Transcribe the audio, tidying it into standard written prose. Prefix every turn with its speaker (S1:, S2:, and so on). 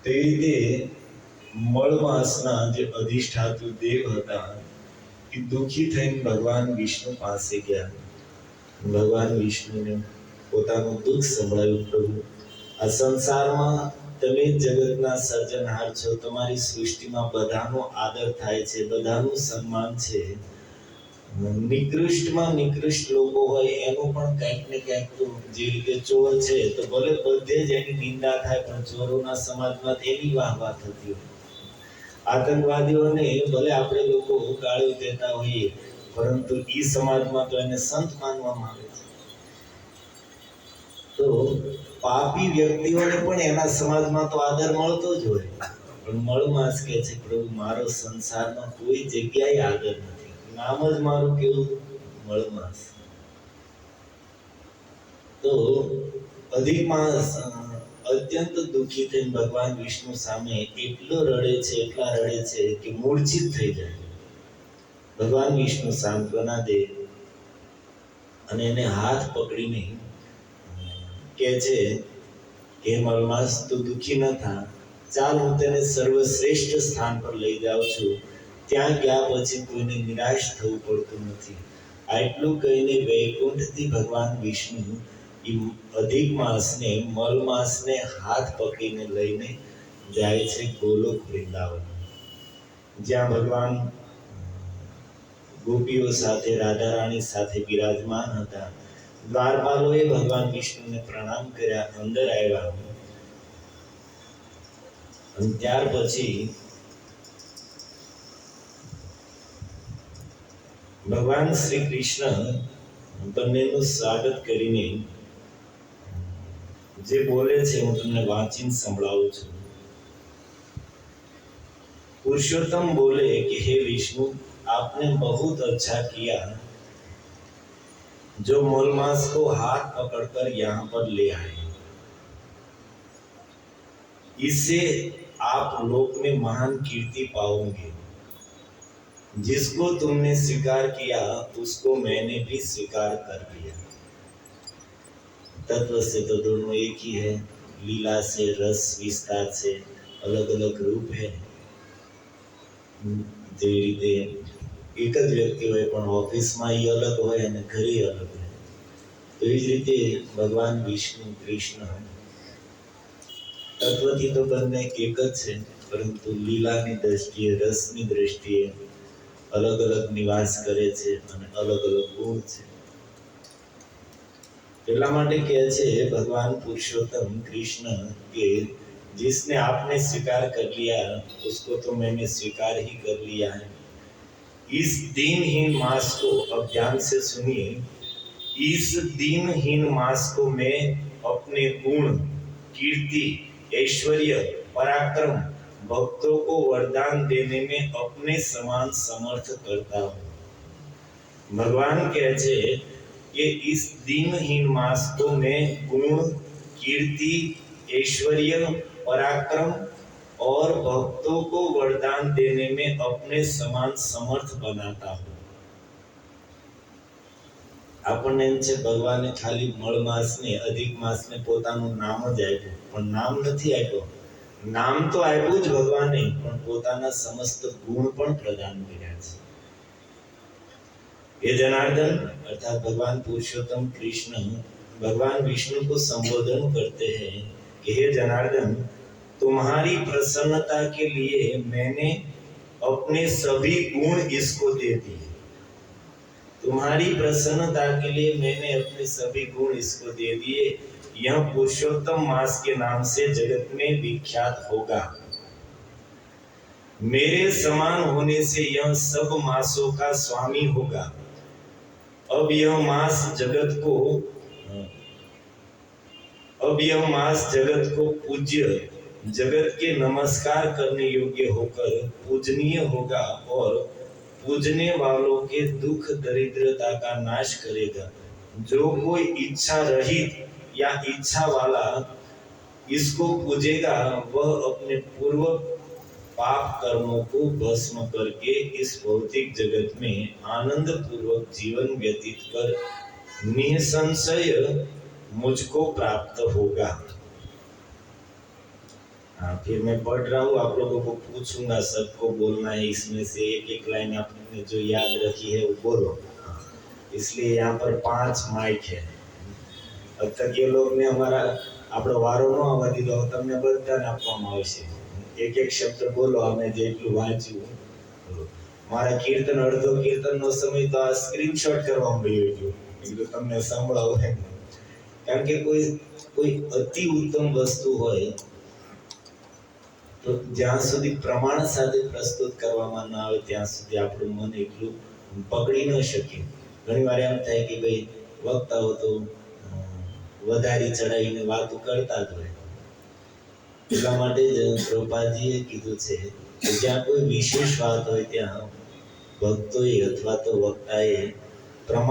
S1: તે રીતે મળમાસના જે અધિષ્ઠાતુ દેવ હતા એ દુઃખી થઈને ભગવાન વિષ્ણુ પાસે ગયા. ભગવાન વિષ્ણુને પોતાનું દુઃખ સંભળાવ્યું. પ્રભુ, આ સંસારમાં તમે જગતના સર્જનહાર છો, તમારી સૃષ્ટિમાં બધાનો આદર થાય છે, બધાનું સન્માન છે. નિકૃષ્ટમાં નિકૃષ્ટ લોકો હોય એનું પણ કંઈક ને કંઈક તો, જે રીતે ચોર છે તો ભલે બધે જ એની નિંદા થાય, પણ ચોરોના સમાજમાં એની વાહવા થતી હોય. આતંકવાદીઓને ભલે આપણે લોકો ગાળો દેતા હોઈએ, પરંતુ ઈ સમાજમાં તો એને સંત માનવામાં આવે છે. તો પાપી વ્યક્તિઓને પણ એના સમાજમાં તો આદર મળતો જ હોય. પણ મળમાસ કહે છે, પ્રભુ મારો સંસારમાં કોઈ જગ્યાએ આદર નથી, નામ જ મારું કેવું મળમાસ. તો અધિક માસ અત્યંત દુઃખી થઈને ભગવાન વિષ્ણુ સામે એટલો રડે છે, એટલા રડે છે કે મૂર્છિત થઈ જાય. ભગવાન વિષ્ણુ સાંત્વના દે અને એને હાથ પકડીને કહે છે કે મળમાસ તું દુઃખી ન થા, ચાલ હું તેને સર્વશ્રેષ્ઠ સ્થાન પર લઈ જાઉં છું, ત્યાં ગયા પછી કોઈને નિરાશ થવું પડતું નથી. આટલું કહીને વૈકુંઠથી ભગવાન વિષ્ણુ અધિક માસને મળમાસને હાથ પકડીને લઈને જાય છે ગોલોક વૃંદાવન, જ્યાં ભગવાન ગોપીઓ સાથે, રાધા રાણી સાથે બિરાજમાન હતા. દ્વારપાલોએ ભગવાન વિષ્ણુને પ્રણામ કર્યા, અંદર આવ્યા. અને ત્યાર પછી ભગવાન શ્રી કૃષ્ણ બંનેનું સ્વાગત કરીને જે બોલે છે હું તમને વાંચીને સંભળાવું છું. पुरुषोत्तम बोले कि हे विष्णु, आपने बहुत अच्छा किया जो मोलमास को हाथ पकड़कर यहाँ पर ले आए. इससे आप लोक में महान कीर्ति पाओगे. जिसको तुमने स्वीकार किया उसको मैंने भी स्वीकार कर लिया. तत्व से तो दोनों एक ही है, लीला से, रस विस्तार से अलग अलग रूप है. જે રીતે એક જ વ્યક્તિ હોય પણ ઓફિસમાં એ અલગ હોય અને ઘરે અલગ હોય, તો એ જ રીતે ભગવાન વિષ્ણુ કૃષ્ણ તત્વથી તો બંને એક જ છે, પરંતુ લીલાની દ્રષ્ટિએ, રસની દ્રષ્ટિએ અલગ અલગ નિવાસ કરે છે અને અલગ અલગ ગુણ છે. એટલા માટે કહે છે ભગવાન પુરુષોત્તમ કૃષ્ણ કે जिसने आपने स्वीकार कर लिया उसको तो मैंने स्वीकार ही कर लिया है. इस दीनहीन मास को अब ध्यान से सुनिए. इस दीनहीन मास को मैं अपने गुण, कीर्ति, ऐश्वर्य, पराक्रम, भक्तों को वरदान देने में अपने समान समर्थ करता हूँ. भगवान कहते हैं कि इस दीनहीन मास को मैं गुण, कीर्ति, ऐश्वर्य, पराक्रम और भक्तों को वरदान देने में अपने समान समर्थ बनाता हूँ. આપણને એમ છે ભગવાને ખાલી મળમાસને, અધિક માસને પોતાનું નામ જ આપ્યું, પણ નામ નથી આપ્યું. નામ તો આપ્યું જ ભગવાને, પણ પોતાના સમસ્ત ગુણ પણ પ્રદાન કર્યા છે. ये जनार्दन अर्थात भगवान पुरुषोत्तम कृष्ण भगवान विष्णु को संबोधन करते हैं कि हे जनार्दन, तुम्हारी प्रसन्नता के लिए मैंने अपने सभी गुण इसको दे दिए. तुम्हारी प्रसन्नता के लिए मैंने अपने सभी गुण इसको दे दिए. यह पुरुषोत्तम मास के नाम से जगत में विख्यात होगा. मेरे समान होने से यह सब मासों का स्वामी होगा. अब यह मास जगत को पूज्य, जगत के नमस्कार करने योग्य होकर पूजनीय होगा और पूजने वालों के दुख दरिद्रता का नाश करेगा. जो कोई इच्छा रहित या इच्छा वाला इसको पूजेगा वह अपने पूर्व पाप कर्मों को भस्म करके इस भौतिक जगत में आनंद पूर्वक जीवन व्यतीत कर निसंशय मुझको प्राप्त होगा. हाँ, फिर मैं पढ़ रहा हूँ, आप लोगों को पूछूंगा, सबको बोलना है, इसमें से एक एक लाइन आपने जो याद रखी है वो बोलो। हाँ, इसलिए यहाँ पर 5 माइक है। अब तक ये लोग ने हमारा આપણો વારો ન આવવા દીધો, તમને બધાને આપવામાં આવશે। એક એક શબ્દ બોલો, અમે જેટલું વાંચ્યું બોલો। મારા કીર્તન અડધો કીર્તનનો સમય તો આ સ્ક્રીનશોટ કરવામાં વયો ગયો, એટલે તમને સંભળાવો એમ। કારણ કે કોઈ કોઈ અતિ ઉત્તમ વસ્તુ હોય તો જ્યાં સુધી પ્રમાણ સાથે પ્રસ્તુત કરવામાં ન આવે ત્યાં સુધી આપણું મન એટલું પકડી ન શકે। ઘણીવાર એમ થાય કે ભાઈ વક્તાઓ તો વધારી ચડાવીને વાતો કરતા જ હોય। એટલા માટે જ પ્રભુપાદજીએ કીધું છે કે જ્યાં કોઈ વિશેષ વાત હોય ત્યાં ભક્તોએ અથવા તો વક્તાએ પ્રમાણ